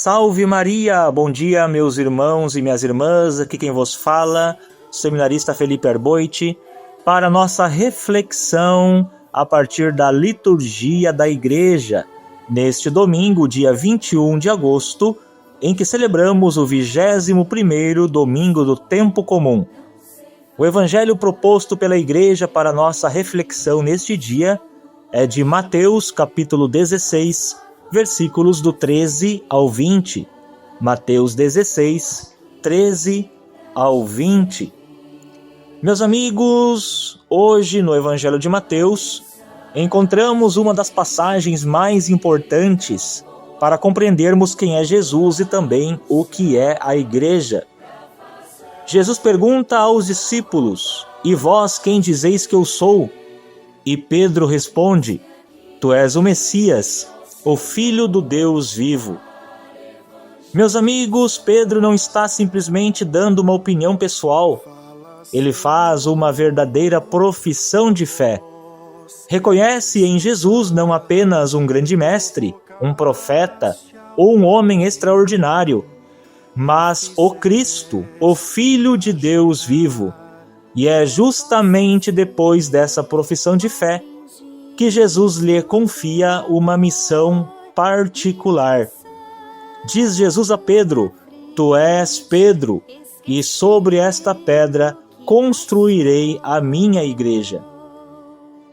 Salve Maria! Bom dia, meus irmãos e minhas irmãs. Aqui quem vos fala, seminarista Felipe Arboiti, para nossa reflexão a partir da liturgia da Igreja, neste domingo, dia 21 de agosto, em que celebramos o 21º domingo do Tempo Comum. O evangelho proposto pela Igreja para nossa reflexão neste dia é de Mateus, capítulo 16, versículos do 13 ao 20. Mateus 16, 13 ao 20. Meus amigos, hoje no Evangelho de Mateus, encontramos uma das passagens mais importantes para compreendermos quem é Jesus e também o que é a Igreja. Jesus pergunta aos discípulos: "E vós quem dizeis que eu sou?" E Pedro responde: "Tu és o Messias, o Filho do Deus vivo." Meus amigos, Pedro não está simplesmente dando uma opinião pessoal. Ele faz uma verdadeira profissão de fé. Reconhece em Jesus não apenas um grande mestre, um profeta ou um homem extraordinário, mas o Cristo, o Filho de Deus vivo. E é justamente depois dessa profissão de fé que Jesus lhe confia uma missão particular. Diz Jesus a Pedro: "Tu és Pedro, e sobre esta pedra construirei a minha igreja."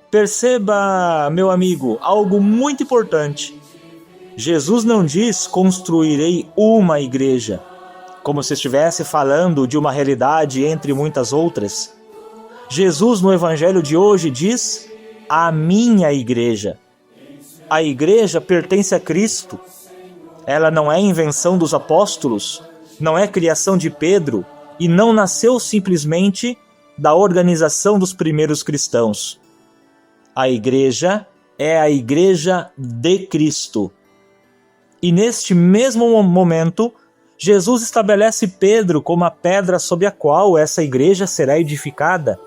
Perceba, meu amigo, algo muito importante. Jesus não diz construirei uma igreja, como se estivesse falando de uma realidade entre muitas outras. Jesus no evangelho de hoje diz: "a minha igreja." A igreja pertence a Cristo. Ela não é invenção dos apóstolos, não é criação de Pedro e não nasceu simplesmente da organização dos primeiros cristãos. A igreja é a igreja de Cristo. E neste mesmo momento, Jesus estabelece Pedro como a pedra sobre a qual essa igreja será edificada.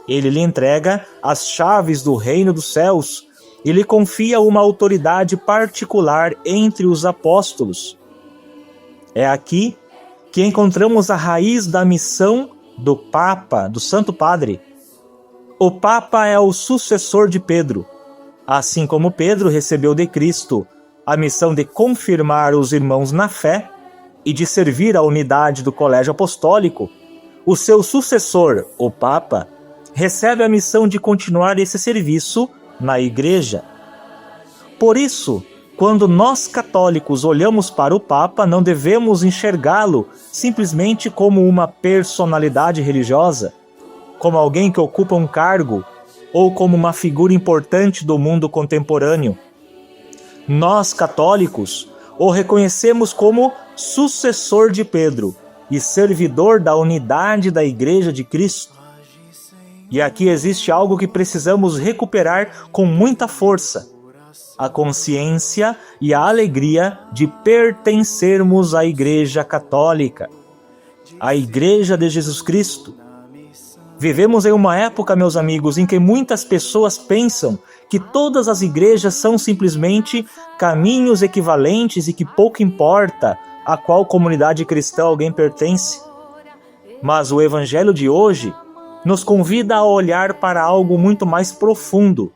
Ele lhe entrega as chaves do reino dos céus e lhe confia uma autoridade particular entre os apóstolos. É aqui que encontramos a raiz da missão do Papa, do Santo Padre. O Papa é o sucessor de Pedro. Assim como Pedro recebeu de Cristo a missão de confirmar os irmãos na fé e de servir à unidade do colégio apostólico, o seu sucessor, o Papa, recebe a missão de continuar esse serviço na Igreja. Por isso, quando nós católicos olhamos para o Papa, não devemos enxergá-lo simplesmente como uma personalidade religiosa, como alguém que ocupa um cargo ou como uma figura importante do mundo contemporâneo. Nós, católicos, o reconhecemos como sucessor de Pedro e servidor da unidade da Igreja de Cristo. E aqui existe algo que precisamos recuperar com muita força: a consciência e a alegria de pertencermos à Igreja Católica, à Igreja de Jesus Cristo. Vivemos em uma época, meus amigos, em que muitas pessoas pensam que todas as igrejas são simplesmente caminhos equivalentes e que pouco importa a qual comunidade cristã alguém pertence. Mas o Evangelho de hoje nos convida a olhar para algo muito mais profundo.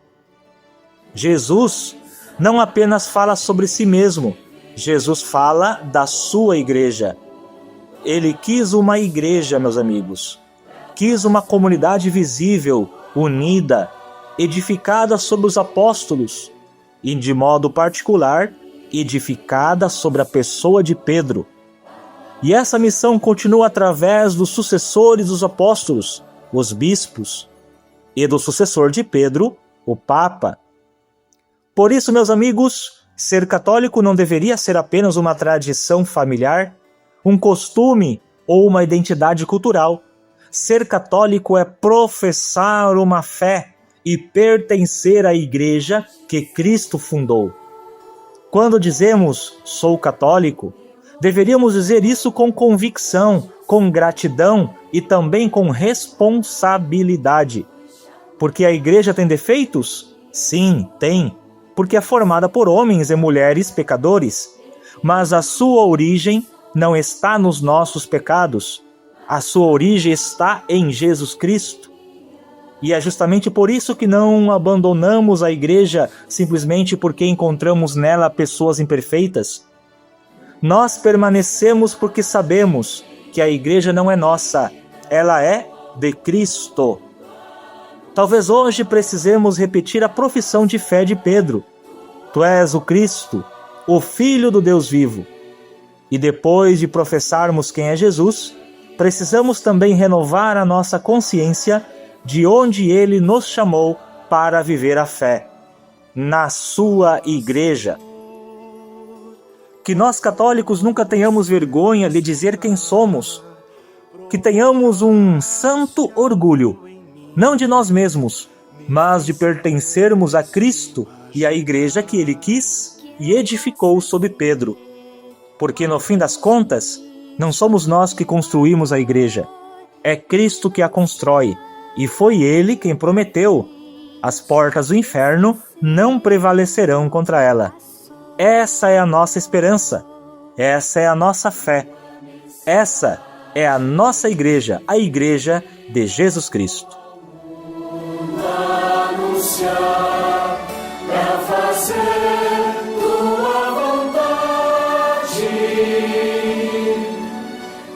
Jesus não apenas fala sobre si mesmo, Jesus fala da sua igreja. Ele quis uma igreja, meus amigos. Quis uma comunidade visível, unida, edificada sobre os apóstolos e, de modo particular, edificada sobre a pessoa de Pedro. E essa missão continua através dos sucessores dos apóstolos, os bispos, e do sucessor de Pedro, o Papa. Por isso, meus amigos, ser católico não deveria ser apenas uma tradição familiar, um costume ou uma identidade cultural. Ser católico é professar uma fé e pertencer à igreja que Cristo fundou. Quando dizemos "sou católico", deveríamos dizer isso com convicção, com gratidão e também com responsabilidade. Porque a igreja tem defeitos? Sim, tem. Porque é formada por homens e mulheres pecadores. mas a sua origem não está nos nossos pecados. A sua origem está em Jesus Cristo. E é justamente por isso que não abandonamos a igreja simplesmente porque encontramos nela pessoas imperfeitas. Nós permanecemos porque sabemos que a igreja não é nossa, ela é de Cristo. Talvez hoje precisemos repetir a profissão de fé de Pedro. Tu és o Cristo, o Filho do Deus vivo. E depois de professarmos quem é Jesus, precisamos também renovar a nossa consciência de onde Ele nos chamou para viver a fé, na sua igreja. Que nós católicos nunca tenhamos vergonha de dizer quem somos, que tenhamos um santo orgulho, não de nós mesmos, mas de pertencermos a Cristo e à igreja que Ele quis e edificou sob Pedro. Porque no fim das contas, não somos nós que construímos a igreja, é Cristo que a constrói, e foi Ele quem prometeu: as portas do inferno não prevalecerão contra ela. Essa é a nossa esperança, essa é a nossa fé, essa é a nossa igreja, a igreja de Jesus Cristo. Anunciar pra fazer tua vontade.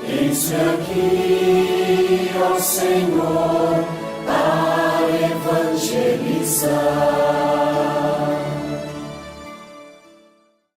Eis-me aqui, ó Senhor, para evangelizar.